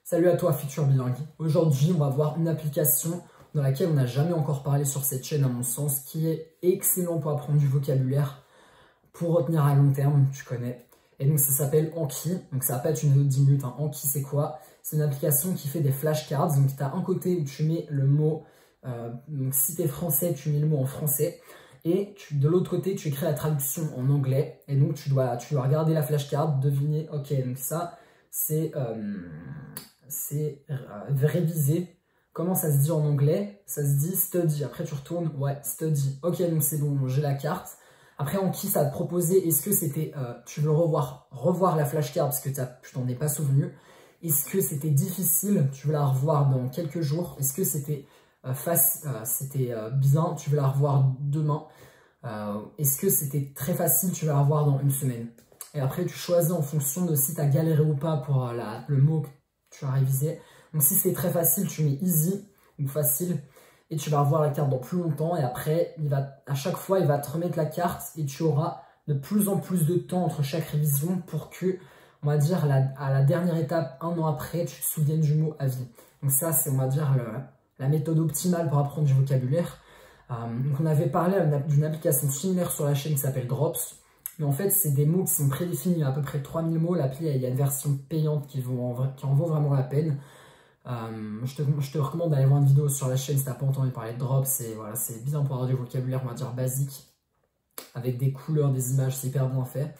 Salut à toi futur bilingue. Aujourd'hui on va voir une application dans laquelle on n'a jamais encore parlé sur cette chaîne à mon sens, qui est excellent pour apprendre du vocabulaire, pour retenir à long terme, tu connais. Et donc ça s'appelle Anki, donc ça va pas être une vidéo de 10 minutes, hein. Anki c'est quoi? C'est une application qui fait des flashcards, donc tu as un côté où tu mets le mot, donc si tu es français tu mets le mot en français, et de l'autre côté tu écris la traduction en anglais, et donc tu dois regarder la flashcard, deviner, ok donc ça c'est réviser. Comment ça se dit en anglais? Ça se dit study. Après tu retournes, ouais, study. Ok, donc c'est bon, j'ai la carte. Après Anki, ça va te proposer, est-ce que c'était, tu veux revoir la flashcard parce que tu t'en es pas souvenu. Est-ce que c'était difficile, tu veux la revoir dans quelques jours. Est-ce que c'était bien, tu veux la revoir demain. Est-ce que c'était très facile, tu veux la revoir dans une semaine. Et après tu choisis en fonction de si tu as galéré ou pas pour le mot que tu as révisé. Donc si c'est très facile, tu mets easy ou facile et tu vas revoir la carte dans plus longtemps. Et après, à chaque fois, il va te remettre la carte et tu auras de plus en plus de temps entre chaque révision pour que, on va dire, à la dernière étape, un an après, tu te souviennes du mot à vie. Donc ça, c'est, on va dire, la méthode optimale pour apprendre du vocabulaire. Donc on avait parlé d'une application similaire sur la chaîne qui s'appelle Drops. Mais en fait, c'est des mots qui sont prédéfinis, à peu près 3000 mots. L'appli, il y a une version payante qui en vaut vraiment la peine. Je te recommande d'aller voir une vidéo sur la chaîne si tu n'as pas entendu parler de Drops. Voilà, c'est bien pour avoir du vocabulaire, on va dire, basique, avec des couleurs, des images, c'est hyper bien fait.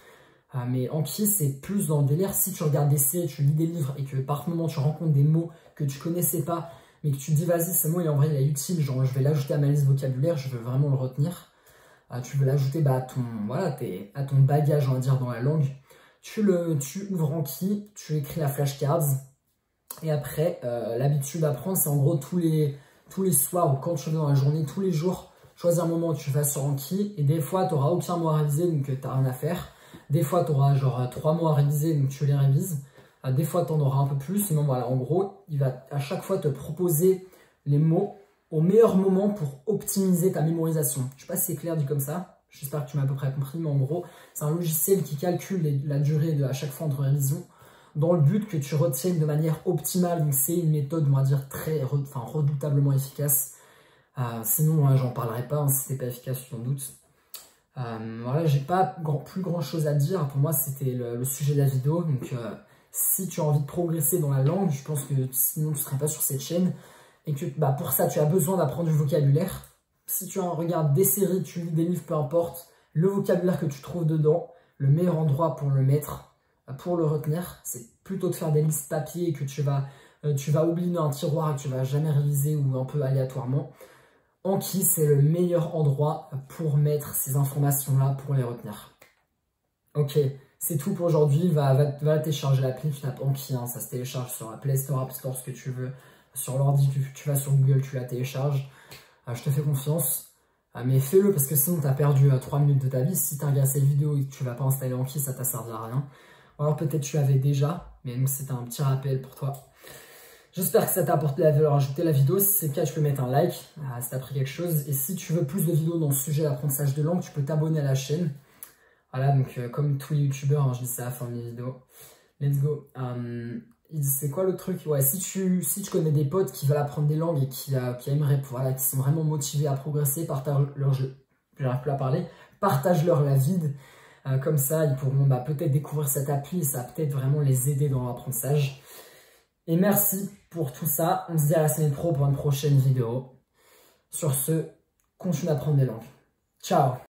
Mais Anki, c'est plus dans le délire. Si tu regardes des séries, tu lis des livres et que par moment tu rencontres des mots que tu connaissais pas, mais que tu te dis, vas-y, ce mot, en vrai, il est utile, genre je vais l'ajouter à ma liste vocabulaire, je veux vraiment le retenir. Tu veux l'ajouter à ton bagage, on va dire, dans la langue. Tu ouvres Anki, tu écris la flashcards. Et après, l'habitude à prendre, c'est en gros tous les soirs ou quand tu veux dans la journée, tous les jours, choisir un moment où tu vas sur Anki. Et des fois, tu n'auras aucun mot à réviser, donc tu n'as rien à faire. Des fois, tu auras genre 3 mots à réviser, donc tu les révises. Des fois, tu en auras un peu plus. Sinon, voilà, en gros, il va à chaque fois te proposer les mots au meilleur moment pour optimiser ta mémorisation. Je ne sais pas si c'est clair dit comme ça. J'espère que tu m'as à peu près compris, mais en gros, c'est un logiciel qui calcule la durée à chaque fois entre révisions, dans le but que tu retiennes de manière optimale. Donc c'est une méthode, on va dire, redoutablement efficace. Sinon, j'en parlerai pas, hein, si c'était pas efficace, tu t'en doutes. Voilà, j'ai pas plus grand chose à dire. Pour moi, c'était le sujet de la vidéo. Donc si tu as envie de progresser dans la langue, je pense que sinon tu serais pas sur cette chaîne. Et que pour ça, tu as besoin d'apprendre du vocabulaire. Si tu regardes des séries, tu lis des livres, peu importe, le vocabulaire que tu trouves dedans, le meilleur endroit pour le mettre, pour le retenir, c'est plutôt de faire des listes papier que tu vas oublier dans un tiroir et que tu vas jamais réviser ou un peu aléatoirement. Anki, c'est le meilleur endroit pour mettre ces informations-là, pour les retenir. Ok, c'est tout pour aujourd'hui. Va télécharger l'appli, tu tapes Anki, hein, ça se télécharge sur la Play Store, App Store, ce que tu veux. Sur l'ordi, tu vas sur Google, tu la télécharges. Je te fais confiance. Mais fais-le parce que sinon tu as perdu 3 minutes de ta vie. Si tu as regardé cette vidéo et que tu ne vas pas installer Anki, ça t'a servi à rien. Ou alors peut-être tu l'avais déjà, mais donc c'était un petit rappel pour toi. J'espère que ça t'a apporté la valeur ajoutée la vidéo. Si c'est le cas, tu peux mettre un like si t'as appris quelque chose. Et si tu veux plus de vidéos dans le sujet d'apprentissage de langue, tu peux t'abonner à la chaîne. Voilà, donc comme tous les youtubeurs, hein, je dis ça à la fin de mes vidéos. Let's go. C'est quoi le truc? Ouais, si tu connais des potes qui veulent apprendre des langues et qui aimeraient, voilà, qui sont vraiment motivés à progresser, partage-leur la vide. Comme ça, ils pourront peut-être découvrir cette appli et ça va peut-être vraiment les aider dans l'apprentissage. Et merci pour tout ça. On se dit à la semaine pro pour une prochaine vidéo. Sur ce, continue d'apprendre des langues. Ciao!